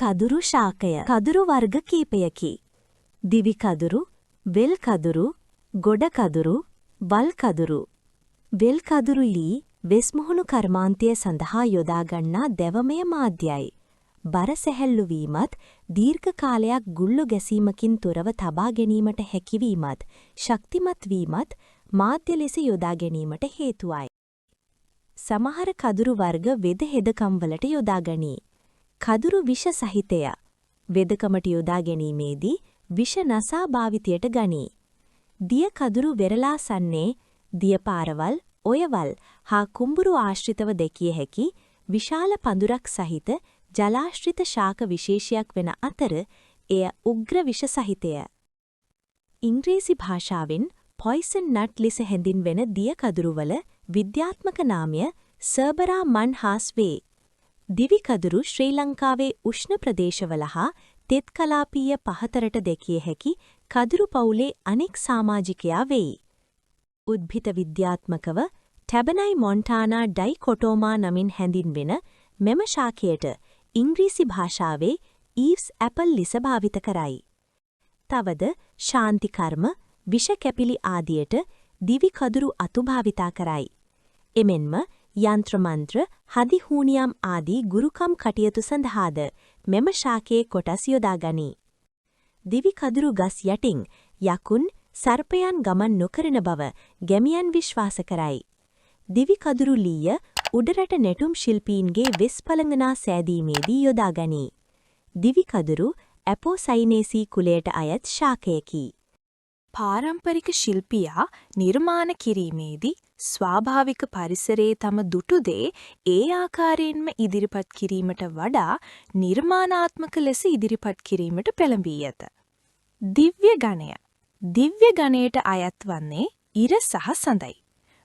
කදුරු ශාකය කදුරු වර්ග කීපයකි. දිවි කදුරු, වෙල් කදුරු, ගොඩ කදුරු, වල් කදුරු. වෙල් කදුරු ලී වෙස්මුහුණු කර්මාන්තය සඳහා යොදා ගන්නා දැවමය මාධ්‍යයි. බර සැහැල්ලු වීමත්, දීර්ඝ කාලයක් ගුල්ලු ගැසීමකින් තොරව තබා ගැනීමට හැකිවීමත්, ශක්තිමත් වීමත් මාධ්‍ය ලෙස යොදා ගැනීමට හේතුවයි. සමහර කදුරු වර්ග වෙද හෙදකම්වලට යොදා ගනී. කදුරු විෂ සහිතය. වෙදකමට යොදා ගැනීමේදී විෂ නසා භාවිතයට ගනී. දිය කදුරු වෙරළාසන්නේ දිය පාරවල්, ඔයවල් හා කුඹුරු ආශ්‍රිතව දැකිය හැකි විශාල පඳුරක් සහිත ජලාශ්‍රිත ශාක විශේෂයක් වෙන අතර එය උග්‍ර විෂ සහිතය. ඉංග්‍රීසි භාෂාවෙන් පොයිසන් නට් ලෙස හැඳින්වෙන දිය කදුරුවල විද්‍යාත්මක නාමය සර්බරා මන්හාස් වේ. දිවි කදුරු ශ්‍රී ලංකාවේ උෂ්ණ ප්‍රදේශවල හා තෙත් කලාපීය පහතරට දැකිය හැකි කදුරු පවුලේ අනෙක් සමාජිකයා වෙයි. උද්භිත විද්‍යාත්මකව ටැබනයි මොන්ටානා ඩයිකොටෝමා නමින් හැඳින්වෙන මෙම ශාකයට ඉංග්‍රීසි භාෂාවේ ඊව්ස් ඇපල් ලෙස භාවිත කරයි. තවද ශාන්ති කර්ම, විෂ කැපිලි ආදියට දිවි කදුරු අතු භාවිතා කරයි. එමෙන්ම යන්ත්‍ර මන්ත්‍ර, හදි හූනියම් ආදී ගුරුකම් කටයුතු සඳහාද මෙම ශාකයේ කොටස් යොදා ගනී. දිවි කදුරු ගස් යටින් යකුන්, සර්පයන් ගමන් නොකරන බව ගැමියන් විශ්වාස කරයි. දිවි කදුරු ලීය උඩරට නැටුම් ශිල්පීන්ගේ වෙස් පළඟනා සෑදීමේදී යොදා ගනී. දිවි කදුරු ඇපෝසයිනේසී කුලයට අයත් ශාකයකි. පාරම්පරික ශිල්පියා නිර්මාණ කිරීමේදී ස්වාභාවික පරිසරයේ තම දුටු දේ ඒ ආකාරයෙන්ම ඉදිරිපත් කිරීමට වඩා නිර්මාණාත්මක ලෙස ඉදිරිපත් කිරීමට පෙළඹී ඇත. දිව්‍ය ගණය. දිව්‍ය ගණයට අයත් වන්නේ ඉර සහ සඳයි.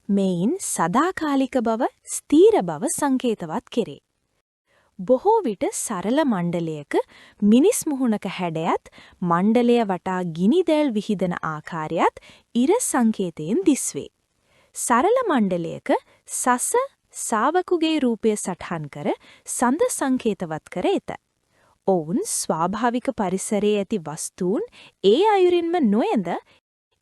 මෙයින් සදාකාලික බව, ස්ථීර බව සංකේතවත් කෙරේ. බොහෝ විට සරල මණ්ඩලයක මිනිස් මුහුණක හැඩයත් මණ්ඩලය වටා ගිනිදැල් විහිදෙන ආකාරයත් ඉර සංකේතයෙන් දිස්වේ. සරල මණ්ඩලයක සස සාවකුගේ රූපය සටහන් කර සඳ සංකේතවත් කර ඇත. ඔවුන් ස්වාභාවික පරිසරයේ ඇති වස්තුන් ඒ අයුරින්ම නොයඳ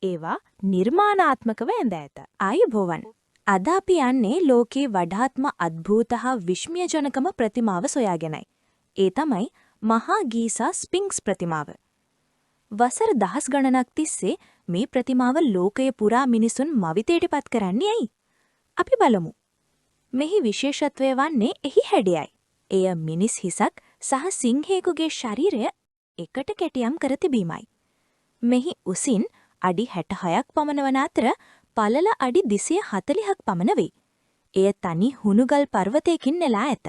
ඒවා නිර්මාණාත්මකව ඇඳ ඇත. ආයුබෝවන්. අද අපි යන්නේ ලෝකේ වඩාත්ම අద్භූත හා විස්මයජනකම ප්‍රතිමාව සොයාගෙනයි. ඒ තමයි මහා ගීසා ස්ෆින්ක්ස් ප්‍රතිමාව. වසර දහස් ගණනක් තිස්සේ මේ ප්‍රතිමාව ලෝකය පුරා මිනිසුන් මවිතයට පත් කරන්නේ ඇයි? අපි බලමු. මෙහි විශේෂත්වය වන්නේ එහි හැඩයයි. එය මිනිස් හිසක් සහ සිංහයෙකුගේ ශරීරය එකට කැටියම් කර තිබීමයි. මෙහි උසින් අඩි 66ක් පමණ වන අතර පළල අඩි 240ක් පමණ වේ. එය තනි හුණුගල් පර්වතයකින් නෙලා ඇත.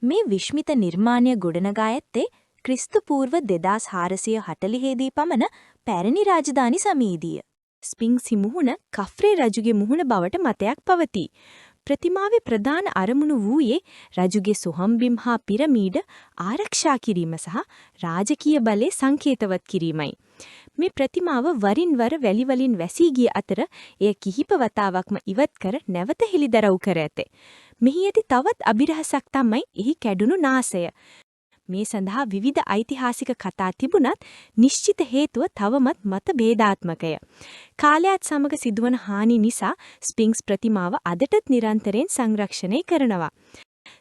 මේ විශ්මිත නිර්මාණය ගොඩනගා ඇත්තේ ක්‍රිස්තු පූර්ව 2440 දී පමණ පැරණි රාජධානි සමයේදීය. ස්ෆින්ක්ස් මුහුණ කෆ්රේ රජුගේ මුහුණ බවට මතයක් පවතී. ප්‍රතිමාවේ ප්‍රධාන අරමුණු වූයේ රජුගේ සොහම්බිම් හා පිරමීඩ ආරක්ෂා කිරීම සහ රාජකීය බලය සංකේතවත් කිරීමයි. මේ ප්‍රතිමාව වරින් වර වැලි වලින් වැසී ගිය අතර එය කිහිප වතාවක්ම ඉවත් කර නැවත හෙළිදරව් කර ඇත. මෙහි ඇති තවත් අභිරහසක් තමයි එහි කැඩුණු නාසය. මේ සඳහා විවිධ ඓතිහාසික කතා තිබුණත් නිශ්චිත හේතුව තවමත් මත භේදාත්මකය. කාලයත් සමග සිදුවන හානි නිසා ස්ෆින්ක්ස් ප්‍රතිමාව අදටත් නිරන්තරයෙන් සංරක්ෂණය කරනවා.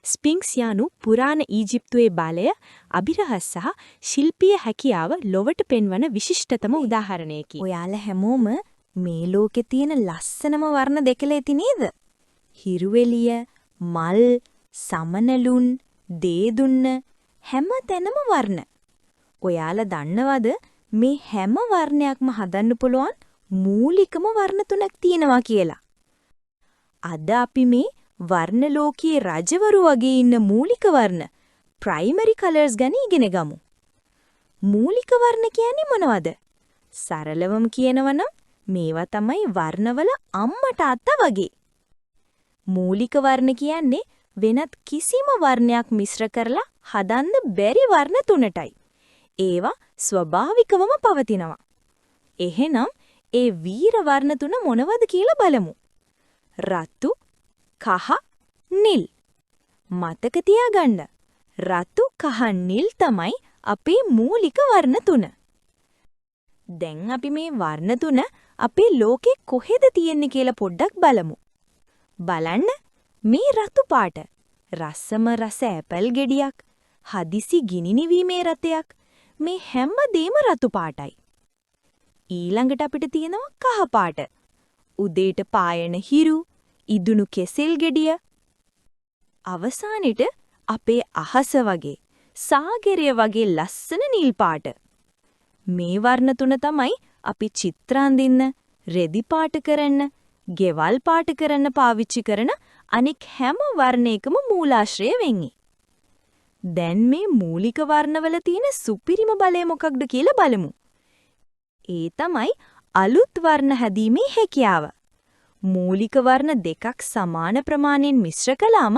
ස්ෆින්ක්ස් යනු පුරාණ ඊජිප්තුවේ බලය, අභිරහස් සහ ශිල්පීය හැකියාව ලොවට පෙන්වන විශිෂ්ටතම උදාහරණයකි. ඔයාලා හැමෝම මේ ලෝකේ තියෙන ලස්සනම වර්ණ දෙකල ඇති නේද? හිරුවෙලිය, මල්, සමනලුන්, දේදුන්න හැම තැනම වර්ණ. ඔයාලා දන්නවද මේ හැම වර්ණයක්ම හදන්න පුළුවන් මූලිකම වර්ණ තුනක් තියෙනවා කියලා? අද අපි මේ වර්ණ ලෝකයේ රජවරු වගේ ඉන්න මූලික වර්ණ ප්‍රයිමරි කලර්ස් ගැන ඉගෙන ගමු. මූලික වර්ණ කියන්නේ මොනවද? සරලවම කියනවනම් මේවා තමයි වර්ණවල අම්මා තාත්තා වගේ. මූලික වර්ණ කියන්නේ වෙනත් කිසිම වර්ණයක් මිශ්‍ර කරලා හදන්න බැරි වර්ණ තුනටයි. ඒවා ස්වභාවිකවම පවතිනවා. එහෙනම් ඒ වීර වර්ණ තුන මොනවද කියලා බලමු. රතු, කහ, නිල්. මතක තියාගන්න. රතු කහ නිල් තමයි අපේ මූලික වර්ණ තුන. දැන් අපි මේ වර්ණ තුන අපේ ලෝකේ කොහෙද තියෙන්නේ කියලා පොඩ්ඩක් බලමු. බලන්න මේ රතු පාට රසම රස ඇපල් ගෙඩියක් හදිසි ගිනි නිවීමේ රතයක් මේ හැමදේම රතු පාටයි. ඊළඟට අපිට තියෙනවා කහ පාට. උදේට පායන හිරු, ඉදුණු කෙසෙල් ගෙඩිය. අවසානෙට අපේ අහස වගේ, සාගරය වගේ ලස්සන නිල් පාට. මේ වර්ණ තුන තමයි අපි චිත්‍ර අඳින්න, රෙදි පාට කරන්න, ගෙවල් පාට කරන්න පාවිච්චි කරන අනෙක් හැම වර්ණයකම මූලාශ්‍රය වෙන්නේ. දැන් මේ මූලික වර්ණවල තියෙන සුපිරිම බලය මොකක්ද කියලා බලමු. ඒ තමයි අලුත් වර්ණ හැදීමේ හැකියාව. මූලික වර්ණ දෙකක් සමාන ප්‍රමාණයෙන් මිශ්‍ර කළාම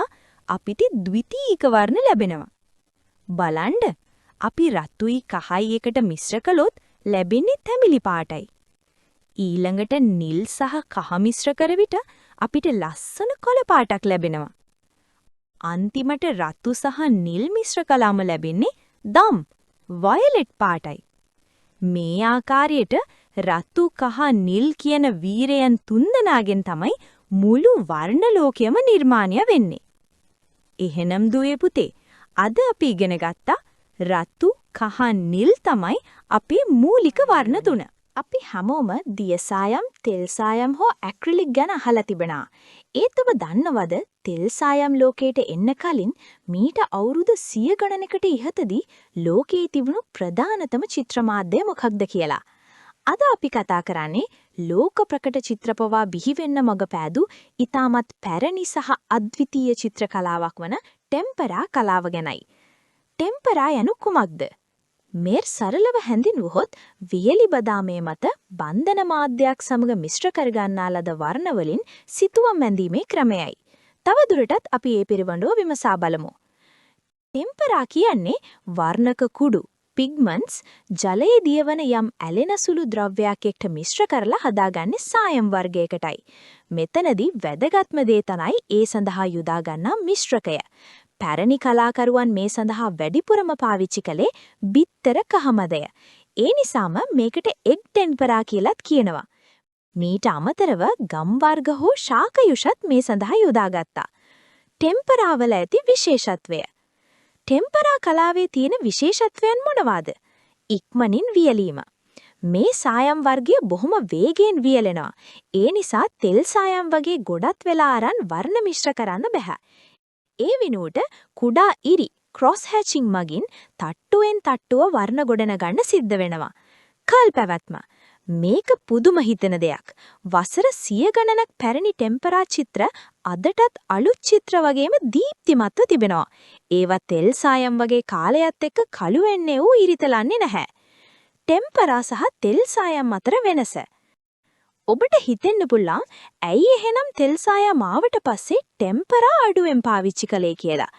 අපිට ද්විතීයික වර්ණ ලැබෙනවා. බලන්න අපි රතුයි කහයි එකට මිශ්‍ර කළොත් ලැබෙන්නේ තැඹිලි පාටයි. ඊළඟට නිල් සහ කහ මිශ්‍ර කර විට අපිට ලස්සන කොළ පාටක් ලැබෙනවා. අන්තිමට රතු සහ නිල් මිශ්‍ර කළාම ලැබෙන්නේ දම් වයලට් පාටයි. මේ ආකාරයට රතු කහ නිල් කියන වීරයන් තුන්දෙනාගෙන් තමයි මුළු වර්ණ ලෝකයම නිර්මාණය වෙන්නේ. එහෙනම් දුවේ පුතේ අද අපි ඉගෙන ගත්තා රතු කහ නිල් තමයි අපේ මූලික වර්ණ තුන. අපි හැමෝම දියසායම්, තෙල් සායම් හෝ ඇක්‍රිලික් ගැන අහලා තිබෙනවා. ඒත් ඔබ දන්නවද තෙල් සායම් ලෝකයට එන්න කලින් මීට අවුරුදු 100 ගණනකට ඉහතදී ලෝකයේ තිබුණු ප්‍රධානතම චිත්‍ර මාධ්‍ය මොකක්ද කියලා. අද අපි කතා කරන්නේ ලෝක ප්‍රකට චිත්‍රපවා බිහි වෙන්න මඟ පෑදූ ඉතාමත් පැරණි සහ අද්විතීය චිත්‍ර කලාවක් වන ටෙම්පරා කලාව ගැනයි. ටෙම්පරා යනු කුමක්ද? මෙර් සරලව හැඳින්වුවහොත් වියලි බදාමේ මත බන්ධන මාධ්‍යයක් සමග මිශ්‍ර කරගන්නා ලද වර්ණ වලින් සිතුවම් ඇඳීමේ ක්‍රමයයි. තවදුරටත් අපි ඒ පිළිබඳව විමසා බලමු. ටෙම්පරා කියන්නේ වර්ණක කුඩු පිග්මන්ට්ස් ජලයේ දියවන යම් ඇලෙන සුළු ද්‍රව්‍යයක් එක්ක මිශ්‍ර කරලා හදාගන්නේ සායම් වර්ගයකටයි. මෙතනදී වැදගත්ම දේ තමයි ඒ සඳහා යොදා ගන්නා මිශ්‍රකය. පැරණි කලාකරුවන් මේ සඳහා වැඩිපුරම පාවිච්චි කළේ බිත්තර කහමදය. ඒ නිසාම මේකට එග් ටෙම්පරා කියලාත් කියනවා. මීට අමතරව ගම් වර්ග හෝ ශාකයුෂත් මේ සඳහා යොදාගත්තා. ටෙම්පරාවල ඇති විශේෂත්වය. ටෙම්පරා කලාවේ තියෙන විශේෂත්වයන් මොනවාද? ඉක්මනින් වියලීම. මේ සායම් වර්ගය බොහොම වේගයෙන් වියලෙනවා. ඒ නිසා තෙල් සායම් වගේ ගොඩත් වෙලා අරන් වර්ණ මිශ්‍ර කරන්න බෑ. ඒ වෙනුවට කුඩා ඉරි ක්‍රොස් හැචිං මගින් තට්ටුවෙන් තට්ටුව වර්ණ ගොඩනගන්න සිද්ධ වෙනවා. කල් පැවැත්ම. මේක පුදුම හිතෙන දෙයක්. වසර 100 ගණනක් පැරණි ටෙම්පරා චිත්‍ර අදටත් අලුත් චිත්‍ර වගේම දීප්තිමත්ව තිබෙනවා. ඒවා තෙල් සායම් වගේ කාලයත් එක්ක කළු වෙන්නේ ඌ ඉරිතලන්නේ නැහැ. ටෙම්පරා සහ තෙල් සායම් අතර වෙනස. ඔබට හිතෙන්න පුළුවන් ඇයි එහෙනම් තෙල් සායම් ආවට පස්සේ ටෙම්පරා අඩුවෙන් පාවිච්චි කළේ කියලා.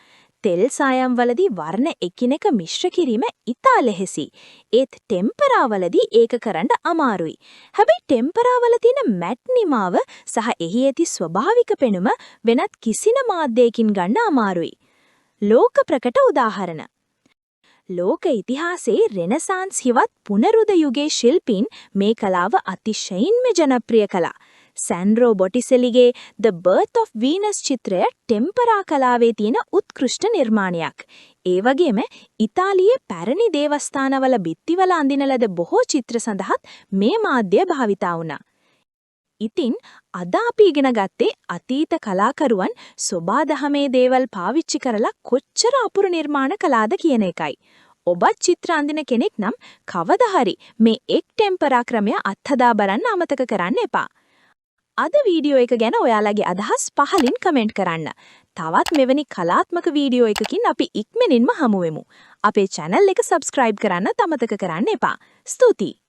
තෙල් සායම් වලදී වර්ණ එකිනෙක මිශ්‍ර කිරීම ඉතා ලෙහෙසි. ඒත් ටෙම්පරා වලදී ඒක කරන්න අමාරුයි. හැබැයි ටෙම්පරා වල තියෙන මැට් නිමාව සහ එහි ඇති ස්වභාවික පෙනුම වෙනත් කිසිම මාධ්‍යයකින් ගන්න අමාරුයි. ලෝක ප්‍රකට උදාහරණ. ලෝක ඉතිහාසයේ රෙනසාන්ස් හිවත් පුනරුද යුගයේ ශිල්පීන් මේ කලාව අතිශයින්ම ජනප්‍රිය කළා. සැන්ඩ්‍රෝ බොටිසෙලිගේ The Birth of Venus චිත්‍රය ටෙම්පරා කලාවේ තියෙන උත්කෘෂ්ඨ නිර්මාණයක්. ඒ වගේම ඉතාලියේ පැරණි දේවස්ථානවල බිත්තිවල අඳින ලද බොහෝ චිත්‍ර සඳහාත් මේ මාධ්‍ය භාවිතා වුණා. ඉතින් අද අපි ඉගෙන ගත්තේ අතීත කලාකරුවන් සොබාදහමේ දේවල් පාවිච්චි කරලා කොච්චර අපුරු නිර්මාණ කළාද කියන එකයි. ඔබත් චිත්‍ර අඳින කෙනෙක් නම් කවදා හරි මේ එක් ටෙම්පරා ක්‍රමය අත්හදා බලන්න අමතක කරන්න එපා. අද වීඩියෝ එක ගැන ඔයාලගේ අදහස් පහලින් කමෙන්ට් කරන්න. තවත් මෙවැනි කලාත්මක වීඩියෝ එකකින් අපි ඉක්මනින්ම හමු වෙමු. අපේ channel එක subscribe කරන්න අමතක කරන්න එපා. ස්තුතියි.